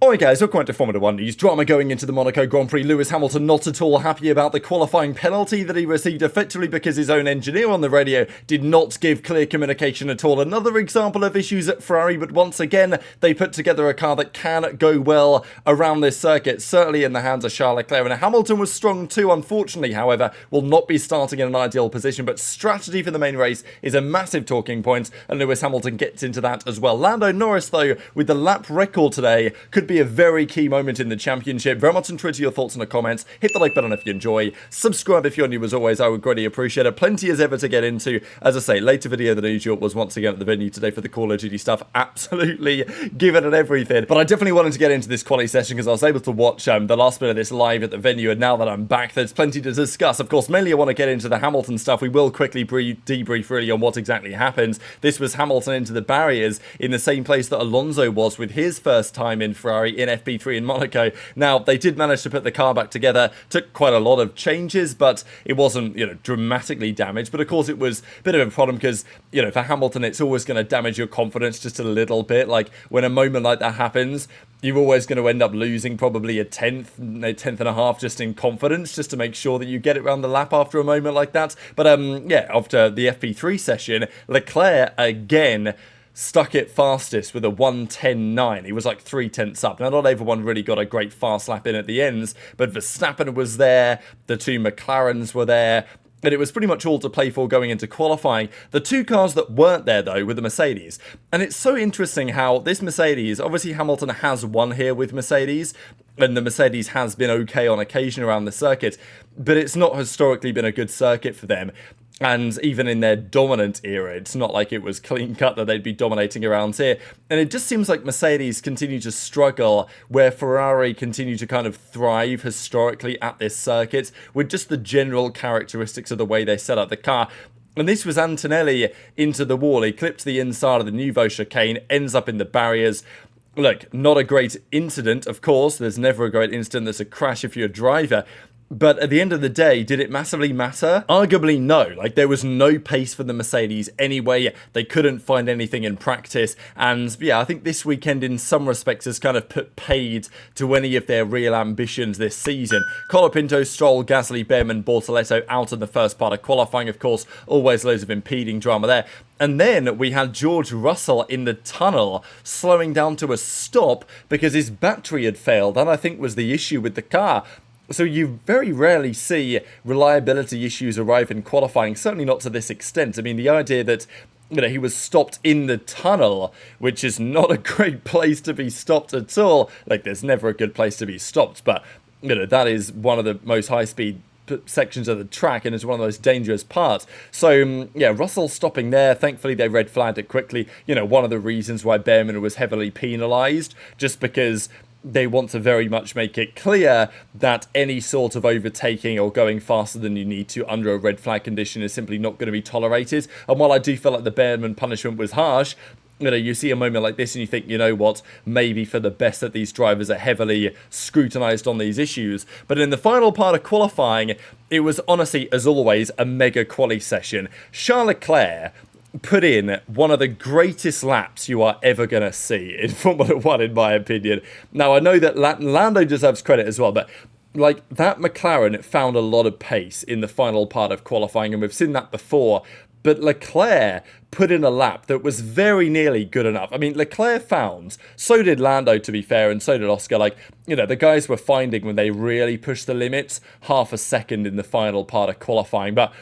Alright guys, welcome to Formula 1 news. Drama going into the Monaco Grand Prix. Lewis Hamilton not at all happy about the qualifying penalty that he received, effectively because his own engineer on the radio did not give clear communication at all. Another example of issues at Ferrari, but once again, they put together a car that can go well around this circuit, certainly in the hands of Charles Leclerc. And Hamilton was strong too, unfortunately, however, will not be starting in an ideal position, but strategy for the main race is a massive talking point, and Lewis Hamilton gets into that as well. Lando Norris, though, with the lap record today, could be a very key moment in the championship. Very much on Twitter, your thoughts in the comments. Hit the like button if you enjoy. Subscribe if you're new as always. I would greatly appreciate it. Plenty as ever to get into. As I say, later video than usual was once again at the venue today for the Call of Duty stuff. Absolutely giving it everything. But I definitely wanted to get into this quali session because I was able to watch the last bit of this live at the venue, and now that I'm back, there's plenty to discuss. Of course, mainly I want to get into the Hamilton stuff. We will quickly debrief really on what exactly happens. This was Hamilton into the barriers in the same place that Alonso was with his first time in Ferrari in FP3 in Monaco. Now, they did manage to put the car back together. Took quite a lot of changes, but it wasn't, dramatically damaged. But of course, it was a bit of a problem because, for Hamilton, it's always going to damage your confidence just a little bit. Like, when a moment like that happens, you're always going to end up losing probably a tenth and a half just in confidence, just to make sure that you get it around the lap after a moment like that. But, after the FP3 session, Leclerc, again, stuck it fastest with a 1:10.9. He was like 3/10 up. Now, not everyone really got a great fast lap in at the ends, but Verstappen was there, the two McLarens were there, and it was pretty much all to play for going into qualifying. The two cars that weren't there, though, were the Mercedes. And it's so interesting how this Mercedes, obviously Hamilton has won here with Mercedes, and the Mercedes has been okay on occasion around the circuit, but it's not historically been a good circuit for them. And even in their dominant era, it's not like it was clean cut that they'd be dominating around here. And it just seems like Mercedes continue to struggle where Ferrari continue to kind of thrive historically at this circuit with just the general characteristics of the way they set up the car. And this was Antonelli into the wall. He clipped the inside of the Nouveau chicane, ends up in the barriers. Look, not a great incident, of course. There's never a great incident that's a crash if you're a driver. But at the end of the day, did it massively matter? Arguably no. Like, there was no pace for the Mercedes anyway. They couldn't find anything in practice. And yeah, I think this weekend in some respects has kind of put paid to any of their real ambitions this season. Colapinto, Stroll, Gasly, Behrman, Bortoletto out in the first part of qualifying. Of course, always loads of impeding drama there. And then we had George Russell in the tunnel slowing down to a stop because his battery had failed. And I think was the issue with the car. So you very rarely see reliability issues arrive in qualifying, certainly not to this extent. I mean, the idea that he was stopped in the tunnel, which is not a great place to be stopped at all. Like, there's never a good place to be stopped, but, that is one of the most high-speed sections of the track, and it's one of the most dangerous parts. So, Russell stopping there. Thankfully, they red flagged it quickly. One of the reasons why Behrman was heavily penalised, just because they want to very much make it clear that any sort of overtaking or going faster than you need to under a red flag condition is simply not going to be tolerated. And while I do feel like the Behrman punishment was harsh, you see a moment like this and you think, what, maybe for the best that these drivers are heavily scrutinised on these issues. But in the final part of qualifying, it was honestly, as always, a mega quali session. Charles Leclerc put in one of the greatest laps you are ever going to see in Formula 1, in my opinion. Now, I know that Lando deserves credit as well, but like, that McLaren found a lot of pace in the final part of qualifying, and we've seen that before. But Leclerc put in a lap that was very nearly good enough. I mean, Leclerc found, so did Lando, to be fair, and so did Oscar. Like, the guys were finding when they really pushed the limits, half a second in the final part of qualifying. But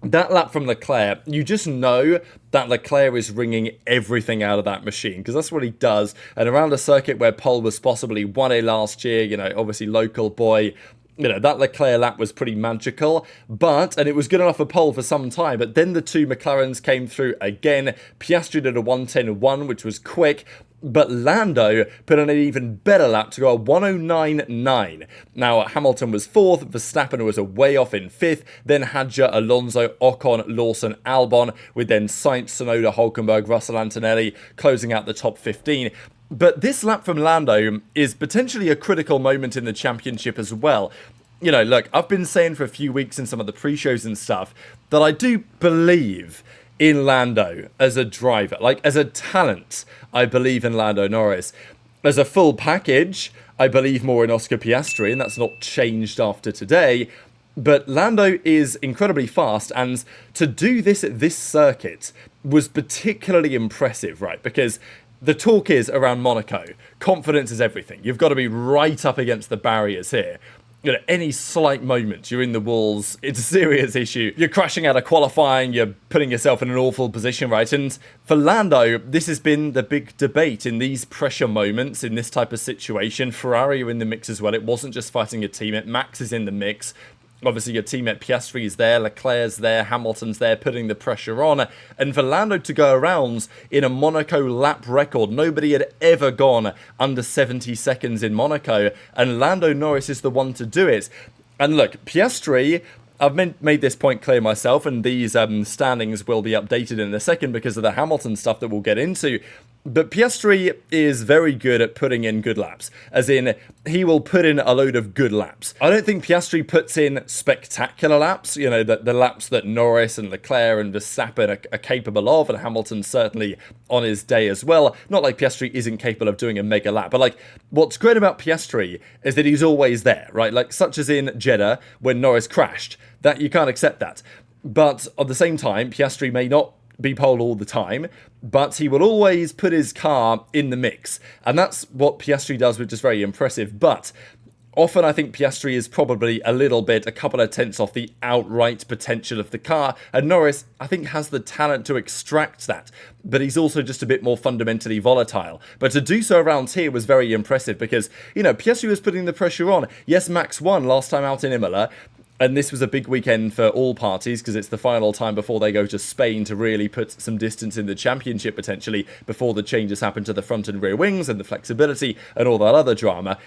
that lap from Leclerc, you just know that Leclerc is wringing everything out of that machine, because that's what he does. And around a circuit where Pole was possibly 1A last year, obviously local boy, that Leclerc lap was pretty magical, and it was good enough for Pole for some time, but then the two McLarens came through again. Piastri did a 1:10.1, which was quick, but Lando put on an even better lap to go a 1:09.9. Now, Hamilton was 4th, Verstappen was a way off in 5th, then Hadjar, Alonso, Ocon, Lawson, Albon, with then Sainz, Tsunoda, Hulkenberg, Russell, Antonelli closing out the top 15. But this lap from Lando is potentially a critical moment in the championship as well. Look, I've been saying for a few weeks in some of the pre-shows and stuff that I do believe in Lando as a driver. Like, as a talent, I believe in Lando Norris. As a full package, I believe more in Oscar Piastri, and that's not changed after today. But Lando is incredibly fast, and to do this at this circuit was particularly impressive, right? Because the talk is around Monaco, confidence is everything. You've got to be right up against the barriers here. You know, any slight moment, you're in the walls, it's a serious issue. You're crashing out of qualifying, you're putting yourself in an awful position, right? And for Lando, this has been the big debate in these pressure moments, in this type of situation. Ferrari are in the mix as well. It wasn't just fighting a teammate. Max is in the mix. Obviously, your teammate Piastri is there, Leclerc's there, Hamilton's there, putting the pressure on. And for Lando to go around in a Monaco lap record, nobody had ever gone under 70 seconds in Monaco, and Lando Norris is the one to do it. And look, Piastri, I've made this point clear myself, and these standings will be updated in a second because of the Hamilton stuff that we'll get into. But Piastri is very good at putting in good laps, as in, he will put in a load of good laps. I don't think Piastri puts in spectacular laps, you know, the laps that Norris and Leclerc and Verstappen are capable of, and Hamilton certainly on his day as well. Not like Piastri isn't capable of doing a mega lap, but like, what's great about Piastri is that he's always there, right? Like, such as in Jeddah, when Norris crashed, that you can't accept that. But at the same time, Piastri may not be pole all the time, but he will always put his car in the mix. And that's what Piastri does, which is very impressive. But often I think Piastri is probably a couple of tenths off the outright potential of the car. And Norris, I think, has the talent to extract that. But he's also just a bit more fundamentally volatile. But to do so around here was very impressive because, you know, Piastri was putting the pressure on. Yes, Max won last time out in Imola. And this was a big weekend for all parties because it's the final time before they go to Spain to really put some distance in the championship potentially before the changes happen to the front and rear wings and the flexibility and all that other drama.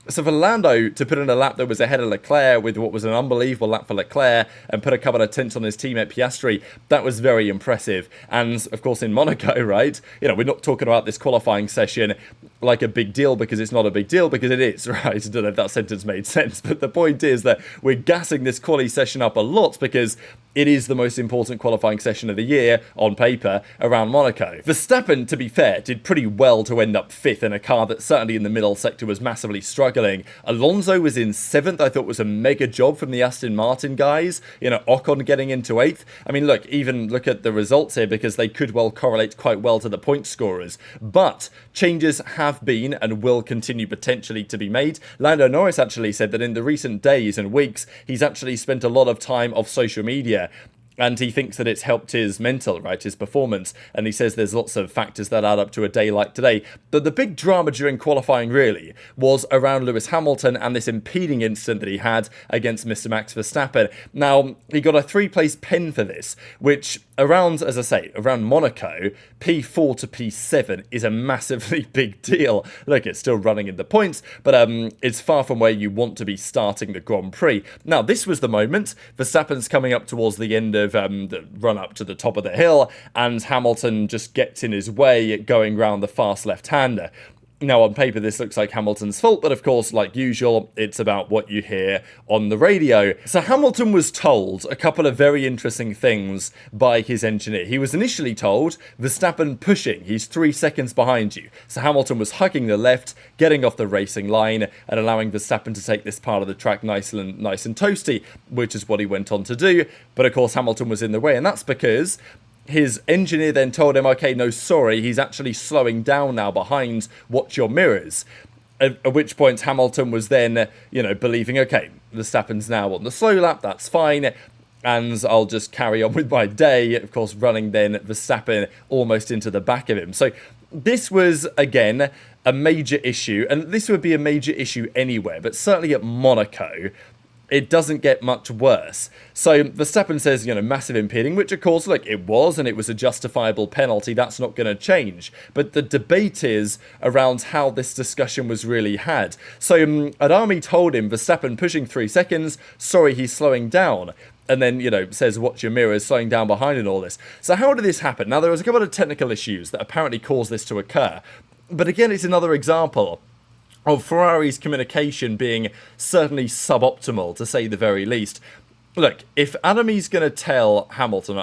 So for Lando to put in a lap that was ahead of Leclerc with what was an unbelievable lap for Leclerc and put a couple of tenths on his teammate Piastri, that was very impressive. And of course in Monaco, right, you know, we're not talking about this qualifying session like a big deal because it's not a big deal, because it is, right? I don't know if that sentence made sense, but the point is that we're gassing this quali session up a lot because it is the most important qualifying session of the year, on paper, around Monaco. Verstappen, to be fair, did pretty well to end up 5th in a car that certainly in the middle sector was massively struggling. Alonso was in 7th, I thought was a mega job from the Aston Martin guys. You know, Ocon getting into 8th. I mean, look, even look at the results here because they could well correlate quite well to the point scorers. But changes have been and will continue potentially to be made. Lando Norris actually said that in the recent days and weeks, he's actually spent a lot of time off social media. And he thinks that it's helped his mental, right, his performance. And he says there's lots of factors that add up to a day like today. But the big drama during qualifying, really, was around Lewis Hamilton and this impeding incident that he had against Mr. Max Verstappen. Now, he got a 3-place pen for this, which around, as I say, around Monaco, P4 to P7 is a massively big deal. Look, it's still running in the points, but it's far from where you want to be starting the Grand Prix. Now, this was the moment. Verstappen's coming up towards the end of the run up to the top of the hill, and Hamilton just gets in his way going round the fast left-hander. Now, on paper, this looks like Hamilton's fault, but of course, like usual, it's about what you hear on the radio. So Hamilton was told a couple of very interesting things by his engineer. He was initially told, Verstappen pushing, he's 3 seconds behind you. So Hamilton was hugging the left, getting off the racing line, and allowing Verstappen to take this part of the track nice and toasty, which is what he went on to do. But of course, Hamilton was in the way, and that's because his engineer then told him, okay, no, sorry, he's actually slowing down now behind, watch your mirrors. At which point Hamilton was then, you know, believing, okay, Verstappen's now on the slow lap, that's fine, and I'll just carry on with my day, of course, running then Verstappen almost into the back of him. So this was, again, a major issue, and this would be a major issue anywhere, but certainly at Monaco, it doesn't get much worse. So Verstappen says, you know, massive impeding, which of course, look, it was, and it was a justifiable penalty. That's not going to change. But the debate is around how this discussion was really had. So Adami told him, Verstappen pushing 3 seconds, sorry, he's slowing down. And then, you know, says, watch your mirrors, slowing down behind and all this. So how did this happen? Now, there was a couple of technical issues that apparently caused this to occur. But again, it's another example of Ferrari's communication being certainly suboptimal, to say the very least. Look, if Adami's going to tell Hamilton,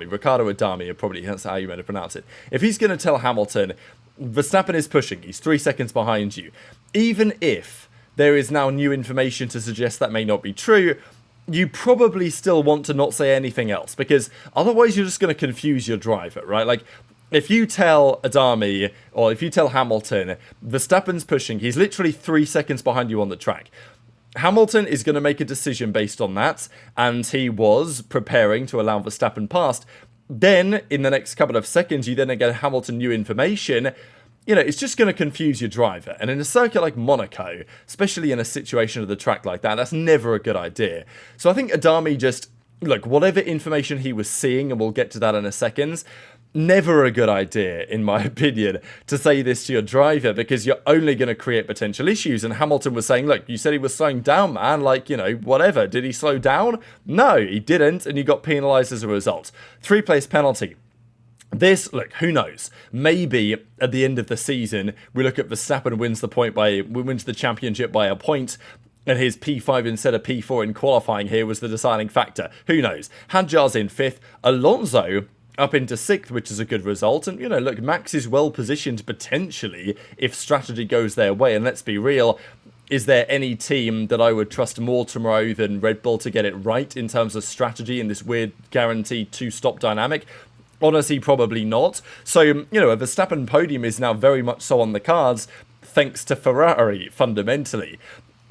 Ricardo Adami, probably that's how you meant to pronounce it, if he's going to tell Hamilton, Verstappen is pushing. He's 3 seconds behind you. Even if there is now new information to suggest that may not be true, you probably still want to not say anything else, because otherwise you're just going to confuse your driver, right? Like, if you tell Adami, or if you tell Hamilton, Verstappen's pushing, he's literally 3 seconds behind you on the track. Hamilton is going to make a decision based on that, and he was preparing to allow Verstappen past. Then, in the next couple of seconds, you then get Hamilton new information. You know, it's just going to confuse your driver. And in a circuit like Monaco, especially in a situation of the track like that, that's never a good idea. So I think Adami just, look, whatever information he was seeing, and we'll get to that in a second, never a good idea, in my opinion, to say this to your driver, because you're only going to create potential issues. And Hamilton was saying, look, you said he was slowing down, man, like, you know, whatever. Did he slow down? No, he didn't, and you got penalised as a result. 3-place penalty. This, look, who knows? Maybe at the end of the season, we look at Verstappen wins the championship by a point, and his P5 instead of P4 in qualifying here was the deciding factor. Who knows? Hadjar's in 5th. Alonso up into 6th, which is a good result. And, you know, look, Max is well positioned potentially if strategy goes their way. And let's be real, is there any team that I would trust more tomorrow than Red Bull to get it right in terms of strategy in this weird guaranteed 2-stop dynamic? Honestly, probably not. So, you know, a Verstappen podium is now very much so on the cards, thanks to Ferrari, fundamentally.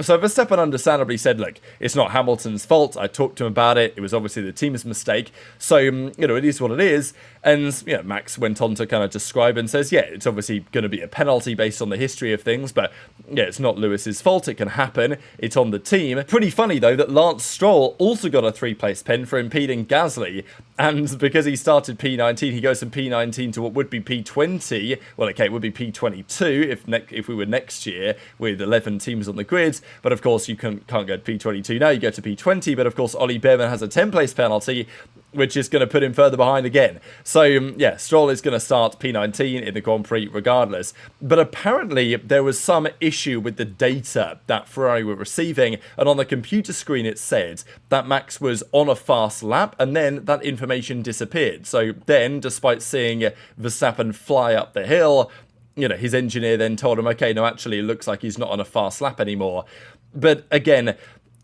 So Verstappen understandably said, look, it's not Hamilton's fault. I talked to him about it. It was obviously the team's mistake. So, you know, it is what it is. And, you know, Max went on to kind of describe and says, yeah, it's obviously going to be a penalty based on the history of things. But, yeah, it's not Lewis's fault. It can happen. It's on the team. Pretty funny, though, that Lance Stroll also got a 3-place pen for impeding Gasly. And because he started P19, he goes from P19 to what would be P20. Well, okay, it would be P22 if we were next year with 11 teams on the grid. But of course, you can't go to P22 now, you go to P20. But of course, Ollie Behrman has a 10-place penalty, which is going to put him further behind again. So, yeah, Stroll is going to start P19 in the Grand Prix regardless. But apparently, there was some issue with the data that Ferrari were receiving. And on the computer screen, it said that Max was on a fast lap, and then that information disappeared. So then, despite seeing Verstappen fly up the hill, you know, his engineer then told him, okay, no, actually, it looks like he's not on a fast lap anymore. But again,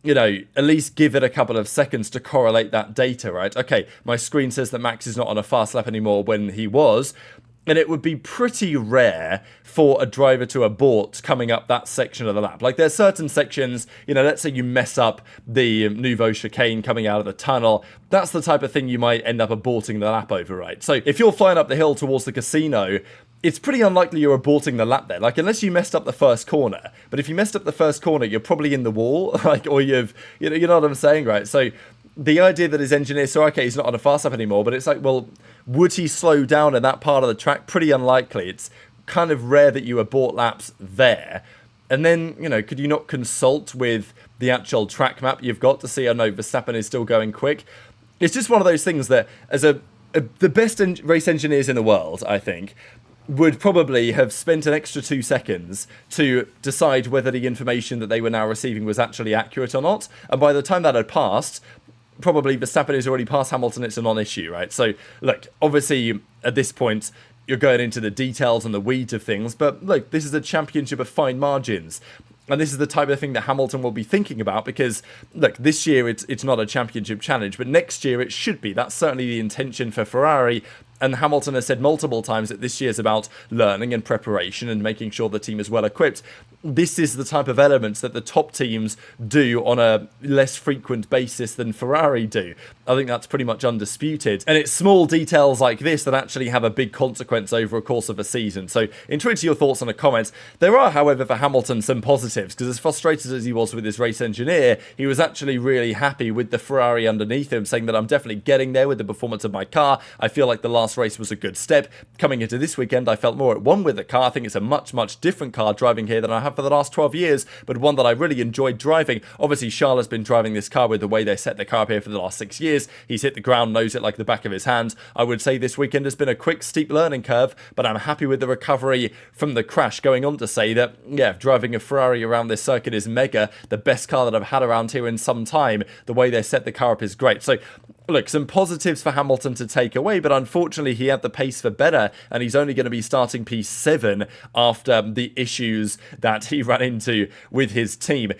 you know, at least give it a couple of seconds to correlate that data, right? Okay, my screen says that Max is not on a fast lap anymore when he was. And it would be pretty rare for a driver to abort coming up that section of the lap. Like, there's certain sections, you know, let's say you mess up the Nouveau chicane coming out of the tunnel. That's the type of thing you might end up aborting the lap over, right? So if you're flying up the hill towards the casino, it's pretty unlikely you're aborting the lap there. Like, unless you messed up the first corner. But if you messed up the first corner, you're probably in the wall. Like, or you know what I'm saying, right? So the idea that his engineer saw, okay, he's not on a fast lap anymore, but it's like, well, would he slow down in that part of the track? Pretty unlikely. It's kind of rare that you abort laps there. And then, you know, could you not consult with the actual track map you've got to see, oh no, Verstappen is still going quick? It's just one of those things that, as the best race engineers in the world, I think, would probably have spent an extra 2 seconds to decide whether the information that they were now receiving was actually accurate or not. And by the time that had passed, probably Verstappen is already past Hamilton. It's a non-issue, right? So, look, obviously, at this point, you're going into the details and the weeds of things. But, look, this is a championship of fine margins. And this is the type of thing that Hamilton will be thinking about because, look, this year it's not a championship challenge, but next year it should be. That's certainly the intention for Ferrari. And Hamilton has said multiple times that this year's about learning and preparation and making sure the team is well equipped. This is the type of elements that the top teams do on a less frequent basis than Ferrari do. I think that's pretty much undisputed. And it's small details like this that actually have a big consequence over a course of a season. So intuit your thoughts in the comments. There are, however, for Hamilton some positives, because as frustrated as he was with his race engineer, he was actually really happy with the Ferrari underneath him, saying that I'm definitely getting there with the performance of my car. I feel like the last race was a good step. Coming into this weekend, I felt more at one with the car. I think it's a much, much different car driving here than I have for the last 12 years, but one that I really enjoyed driving. Obviously, Charles has been driving this car with the way they set the car up here for the last 6 years. He's hit the ground, knows it like the back of his hand. I would say this weekend has been a quick, steep learning curve, but I'm happy with the recovery from the crash, going on to say that, yeah, driving a Ferrari around this circuit is mega. The best car that I've had around here in some time. The way they set the car up is great. So look, some positives for Hamilton to take away, but unfortunately he had the pace for better, and he's only going to be starting P7 after the issues that he ran into with his team.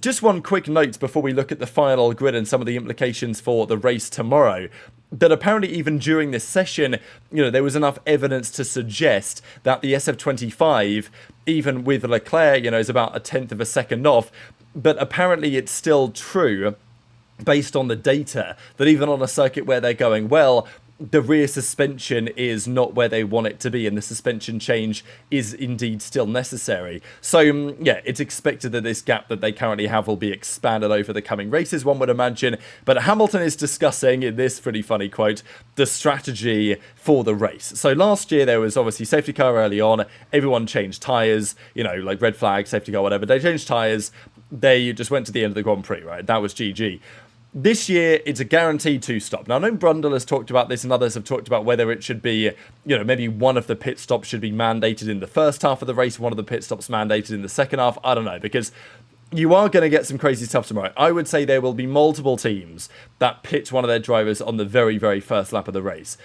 Just one quick note before we look at the final grid and some of the implications for the race tomorrow, that apparently even during this session, there was enough evidence to suggest that the SF25, even with Leclerc, is about 1/10 of a second off, but apparently it's still true, based on the data, that even on a circuit where they're going well, the rear suspension is not where they want it to be, and the suspension change is indeed still necessary. So, yeah, it's expected that this gap that they currently have will be expanded over the coming races, one would imagine. But Hamilton is discussing, in this pretty funny quote, the strategy for the race. So last year, there was obviously safety car early on, everyone changed tyres, like red flag, safety car, whatever. They changed tyres, they just went to the end of the Grand Prix, right? That was GG. This year, it's a guaranteed two-stop. Now, I know Brundle has talked about this and others have talked about whether it should be, maybe one of the pit stops should be mandated in the first half of the race, one of the pit stops mandated in the second half. I don't know, because you are going to get some crazy stuff tomorrow. I would say there will be multiple teams that pit one of their drivers on the very, very first lap of the race,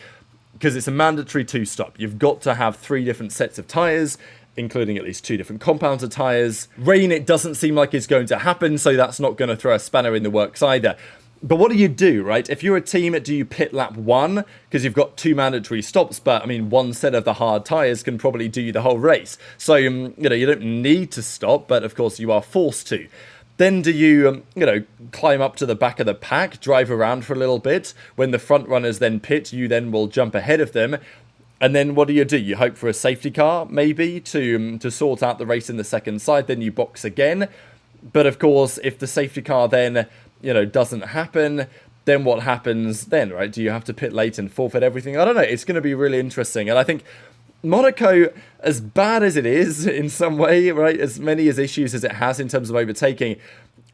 because it's a mandatory two-stop. You've got to have 3 different sets of tyres, including at least 2 different compounds of tyres. Rain, it doesn't seem like it's going to happen, so that's not going to throw a spanner in the works either. But what do you do, right? If you're a team, do you pit lap 1? Because you've got 2 mandatory stops, but, I mean, 1 set of the hard tyres can probably do you the whole race. So, you don't need to stop, but, of course, you are forced to. Then do you, climb up to the back of the pack, drive around for a little bit. When the front runners then pit, you then will jump ahead of them. And then what do? You hope for a safety car, maybe, to sort out the race in the second side. Then you box again. But, of course, if the safety car then, doesn't happen, then what happens then, right? Do you have to pit late and forfeit everything? I don't know. It's going to be really interesting. And I think Monaco, as bad as it is in some way, right, as many issues as it has in terms of overtaking,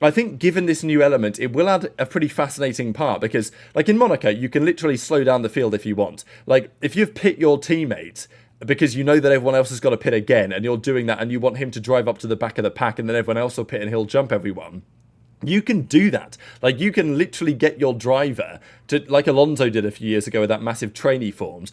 I think given this new element, it will add a pretty fascinating part, because, like in Monaco, you can literally slow down the field if you want. Like, if you've pit your teammate because you know that everyone else has got to pit again, and you're doing that, and you want him to drive up to the back of the pack, and then everyone else will pit and he'll jump everyone, you can do that. Like, you can literally get your driver to, like Alonso did a few years ago with that massive trainee forms.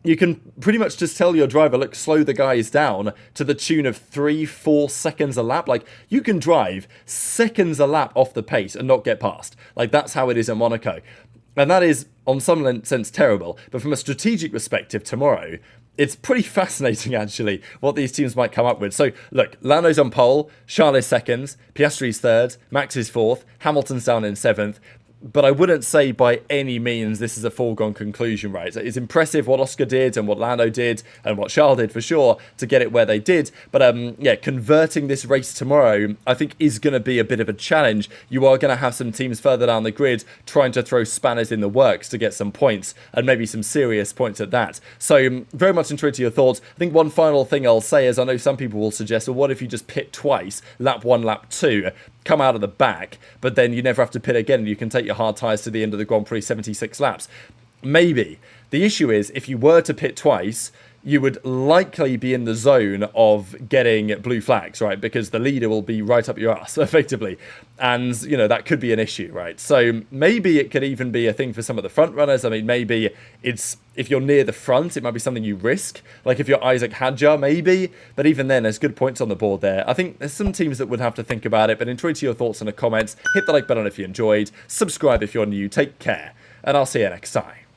You can pretty much just tell your driver, look, slow the guys down to the tune of 3-4 seconds a lap. Like, you can drive seconds a lap off the pace and not get past. Like, that's how it is in Monaco. And that is, on some sense, terrible. But from a strategic perspective tomorrow, it's pretty fascinating, actually, what these teams might come up with. So, look, Lando's on pole, Charles is second, Piastri's third, Max is fourth, Hamilton's down in 7th. But I wouldn't say by any means this is a foregone conclusion, right? It's impressive what Oscar did and what Lando did and what Charles did for sure to get it where they did. But yeah, converting this race tomorrow, I think, is going to be a bit of a challenge. You are going to have some teams further down the grid trying to throw spanners in the works to get some points, and maybe some serious points at that. So very much intrigued to your thoughts. I think one final thing I'll say is, I know some people will suggest, well, what if you just pit twice, lap 1, lap 2, come out of the back, but then you never have to pit again and you can take your hard tyres to the end of the Grand Prix, 76 laps. Maybe. The issue is, if you were to pit twice, you would likely be in the zone of getting blue flags, right? Because the leader will be right up your ass, effectively. And, that could be an issue, right? So maybe it could even be a thing for some of the front runners. I mean, maybe it's, if you're near the front, it might be something you risk. Like if you're Isaac Hadjar, maybe. But even then, there's good points on the board there. I think there's some teams that would have to think about it, but enjoy to your thoughts in the comments. Hit the like button if you enjoyed. Subscribe if you're new. Take care. And I'll see you next time.